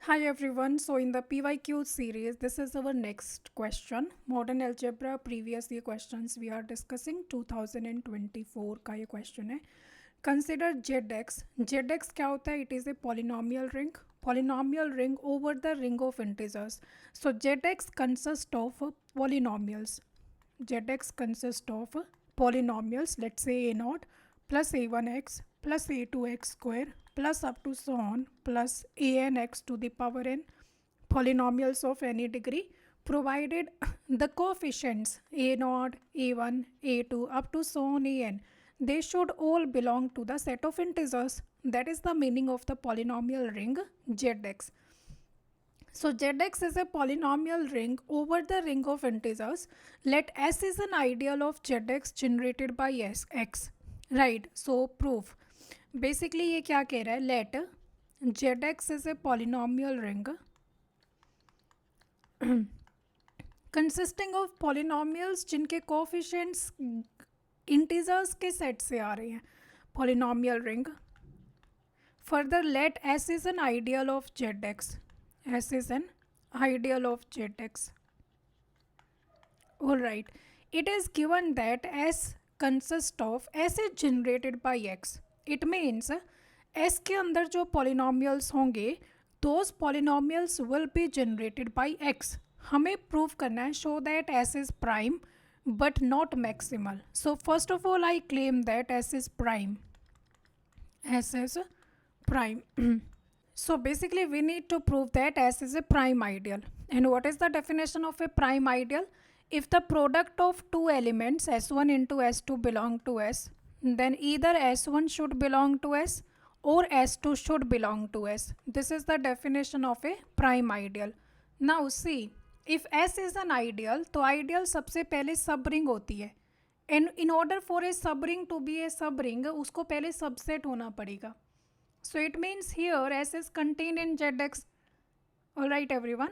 Hi everyone. So in the PYQ series, this is our next question. Modern algebra previous year questions we are discussing 2024 का ये question है. Consider ZX. ZX क्या होता है? It is a polynomial ring. Polynomial ring over the ring of integers. So ZX consists of polynomials. ZX consists of polynomials. Let's say a naught plus a1x plus a2x square plus up to so on plus an x to the power n polynomials of any degree provided the coefficients a naught, a1, a2 up to so on an, they should all belong to the set of integers. That is the meaning of the polynomial ring ZX. So ZX is a polynomial ring over the ring of integers. Let S is an ideal of ZX generated by X. Right. So proof. Basically ये क्या कह रहा है? Let ZX is a polynomial ring consisting of polynomials जिनके coefficients integers के set से आ रहे हैं. Polynomial ring. Further, let S is an ideal of ZX. S is an ideal of ZX. Alright. It is given that S consists of S is generated by X. It means S के अंदर जो polynomials होंगे those polynomials will be generated by X. हमें prove करना है show that S is prime but not maximal. So first of all I claim that S is prime. S is prime. So basically we need to prove that S is a prime ideal. And what is the definition of a prime ideal? If the product of two elements S1 into S2 belong to S, then either S1 should belong to S or S2 should belong to S. This is the definition of a prime ideal. Now see, if S is an ideal, तो ideal सबसे पहले सब ring होती है. And in order for a subring to be a subring, उसको पहले subset होना पड़ेगा. So it means here S is contained in ZX. Alright everyone.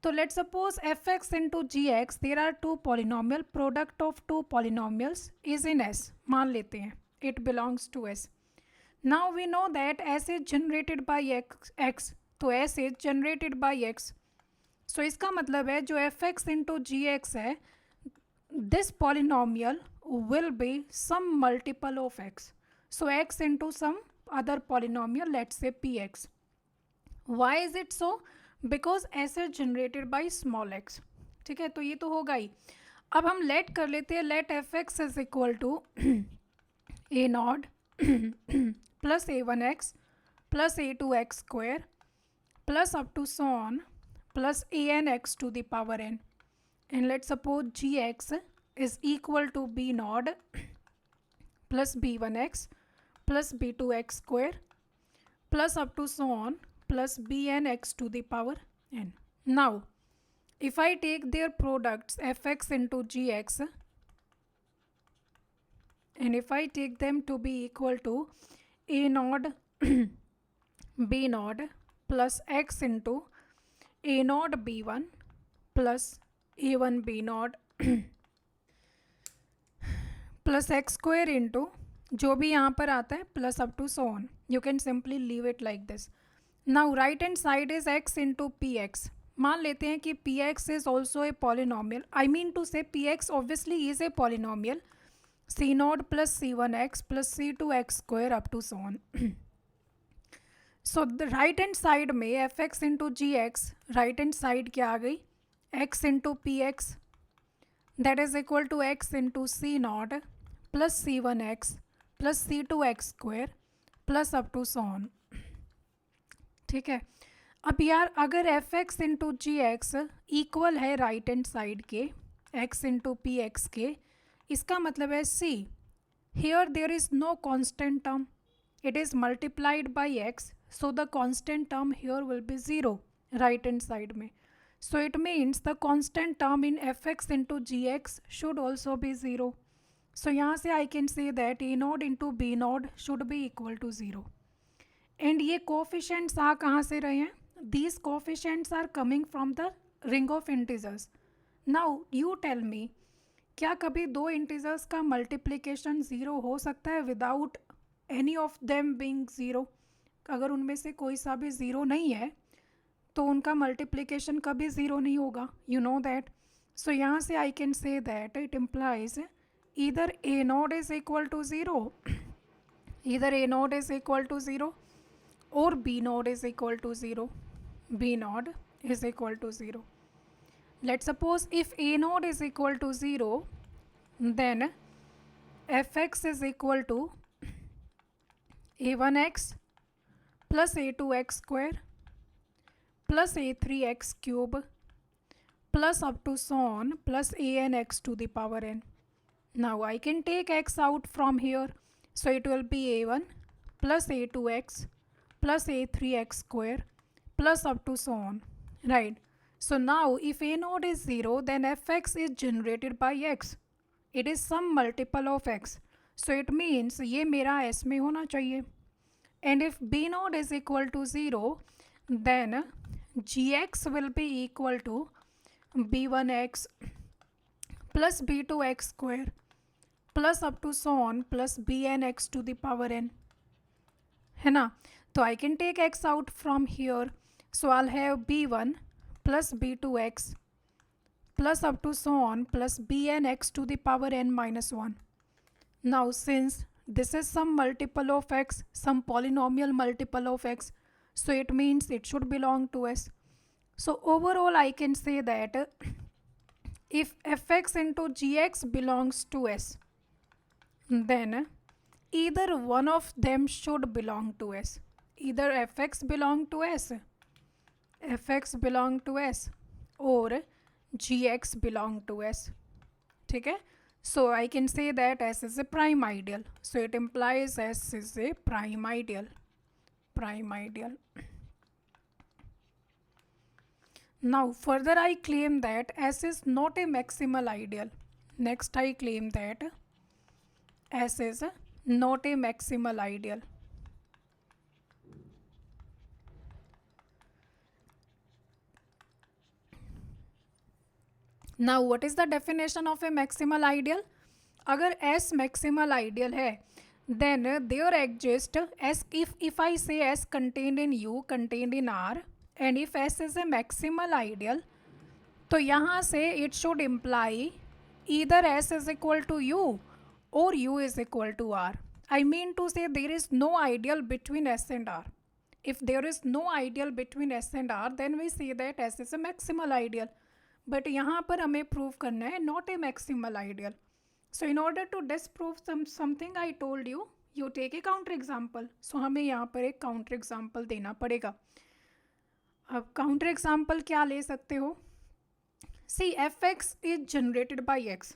So let's suppose fx into gx, there are two polynomial, product of two polynomials is in S. मान लेते हैं it belongs to S. Now we know that S is generated by x. तो S is generated by x. So इसका मतलब है जो fx into gx है, this polynomial will be some multiple of x. So x into some other polynomial, let's say px. Why is it so? Because S is generated by small x. ठीक है, तो ये तो होगा ही. अब हम late कर लेते हैं, let F X is equal to A not plus A one x plus A two x square plus up to so on plus A N X to the power N. And let suppose G X is equal to b naught plus b1x plus b2x square plus up to so on plus bnx to the power n. Now, if I take their products fx into gx and if I take them to be equal to a naught b naught plus x into a naught b1 plus a1 b naught plus x square into जो भी यहाँ पर आता है plus up to so on. You can simply leave it like this. Now right hand side is x into P x. मान लेते हैं कि p x is also a polynomial. I mean to say p x obviously is a polynomial. C not plus C one x plus C two x square up to so on. So the right hand side में F x into जी X, right hand side क्या आ गई? X into P X that is equal to X into C not plus C one x plus C two x square plus up to so on. ठीक है. अब यार अगर F x into जी X equal है right hand side के X into P X के, इसका मतलब है see here there is no constant term, it is multiplied by x, so the constant term here will be zero right hand side में. So it means the constant term in f x into ji x should also be zero. So यहाँ से I can say that A naught into B naught should be equal to zero. And ये coefficients आ कहाँ से रहे हैं? These coefficients are coming from the ring of integers. Now you tell me, क्या कभी दो इंटीजर्स का मल्टीप्लिकेशन ज़ीरो हो सकता है without any of them being zero? अगर उनमें से कोई सा भी ज़ीरो नहीं है तो उनका मल्टीप्लिकेशन कभी ज़ीरो नहीं होगा, यू नो दैट. सो यहाँ से I can say that it implies either a naught is equal to 0 either a naught is equal to 0 or b naught is equal to 0. B naught is equal to 0. Let's suppose if a naught is equal to 0, then fx is equal to a1x plus a2x square plus a3x cube plus up to so on plus an x to the power n. Now I can take x out from here, so it will be a1 plus a2x plus a3x square plus up to so on, right? So now if a naught is 0, then fx is generated by x. It is some multiple of x. So it means ये मेरा s में होना चाहिए. And if b naught is equal to 0, then gx will be equal to b1x plus b2x square plus up to so on plus bnx to the power n, है ना. तो I can take x out from here, so I'll have b1 plus b2x plus up to so on plus bnx to the power n minus 1. Now since this is some multiple of x, some polynomial multiple of x, so it means it should belong to s. So overall I can say that if fx into gx belongs to s, then either one of them should belong to s. Either fx belong to s, or gx belong to s. ठीक है. So I can say that s is a prime ideal. So it implies s is a prime ideal. Now further I claim that s is not a maximal ideal. Next I claim that s is not a maximal ideal. Now what is the definition of a maximal ideal? अगर s maximal ideal है, then there exists s, if I say s contained in u, contained in r, and if s is a maximal ideal, तो यहाँ से it should imply either s is equal to u or u is equal to r. I mean to say there is no ideal between s and r. If there is no ideal between s and r, then we say that s is a maximal ideal. But यहाँ पर हमें prove करना है not a maximal ideal. So in order to disprove something I told you, you take a counter example. So हमें यहाँ पर एक counter example देना पड़ेगा. अब counter example क्या ले सकते हो? See, fx is generated by x.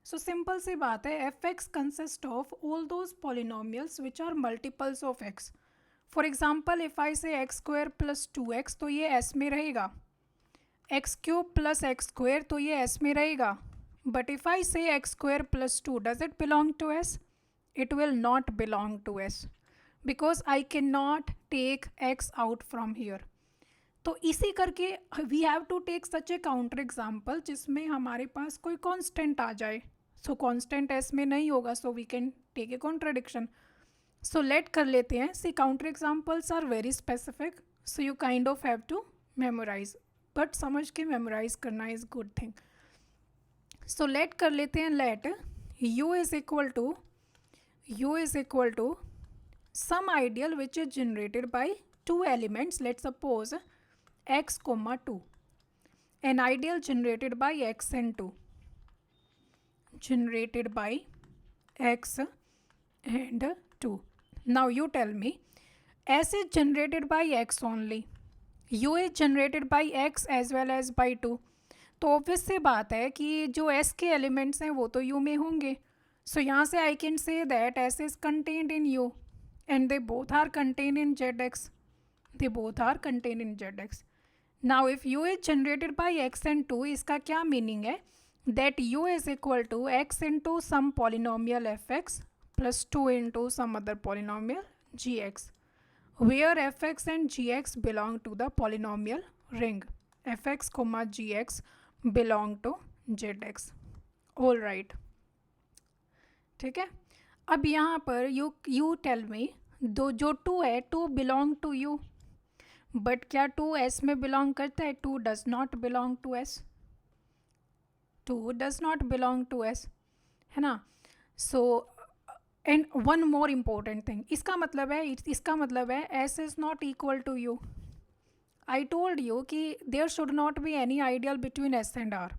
So simple सी बात है, fx consists of all those polynomials which are multiples of x. For example, if I say x square plus 2x, तो ये s में रहेगा. x cube plus x square, तो ये s में रहेगा. But if I say x square plus 2, does it belong to s? It will not belong to s because I cannot take x out from here. तो इसी करके we have to take such a counter example जिसमें हमारे पास कोई constant आ जाए. सो constant S में नहीं होगा, so we can take a contradiction. So let कर लेते हैं. See counter examples are very specific, so you kind of have to memorise, but समझ के मेमोराइज करना is good thing. So let कर लेते हैं. Let u is equal to some ideal which is generated by two elements. Let suppose x, 2. An ideal generated by x and 2. Generated by x and 2. Now you tell me, s is generated by x only. u is generated by x as well as by 2. तो obvious सी बात है कि जो s के elements हैं वो तो u में होंगे. सो यहाँ से I can say that s is contained in u and they both are contained in zx. Now if u is generated by x and 2, इसका क्या मीनिंग है? That u is equal to x into some polynomial fx plus 2 into some other polynomial gx, where fx and gx belong to the polynomial ring. fx, gx belong to zx. All right. ठीक है. अब यहाँ पर you tell me, दो जो 2 है, 2 belong to u. But क्या 2 S में बिलोंग करता है? 2 does not belong to S, 2 does not belong to S, है ना. So and one more important thing, इसका मतलब है S is not equal to U. I told you कि there should not be any ideal between S and R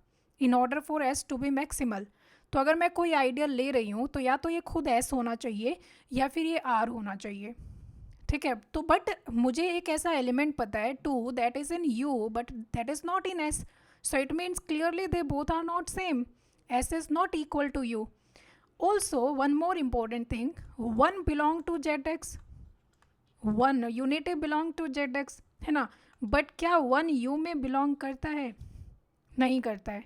in order for S to be maximal. तो अगर मैं कोई ideal ले रही हूँ तो या तो ये खुद S होना चाहिए या फिर ये R होना चाहिए, ठीक है. तो बट मुझे एक ऐसा एलिमेंट पता है 2 that is in U but that is not in S, so it means clearly they both are not same. S is not equal to U. Also one more important thing, 1 belong to ZX, 1 unity belong to ZX, है ना. But क्या 1 U में belong करता है? नहीं करता है.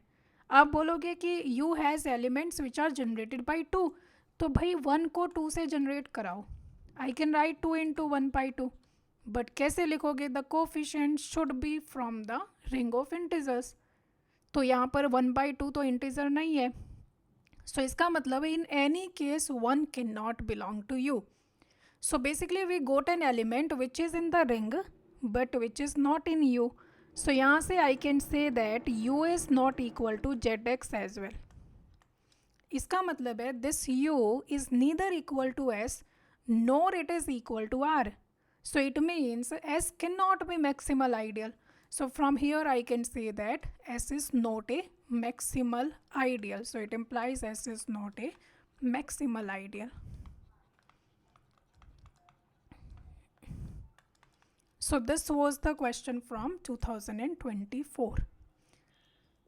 आप बोलोगे कि U has elements which are generated by 2, तो भाई 1 को 2 से जनरेट कराओ. I can write 2 into 1/2, but कैसे लिखोगे? The coefficient should be from the ring of integers. तो यहाँ पर 1/2 तो इंटीजर नहीं है, सो इसका मतलब in any case 1 can not belong to U. So basically we got an element which is in the ring but which is not in U. So यहाँ से I can say that U is not equal to ZX as well. इसका मतलब है this U is neither equal to S nor it is equal to R. So it means S cannot be maximal ideal. So from here I can say that S is not a maximal ideal. So it implies S is not a maximal ideal. So this was the question from 2024.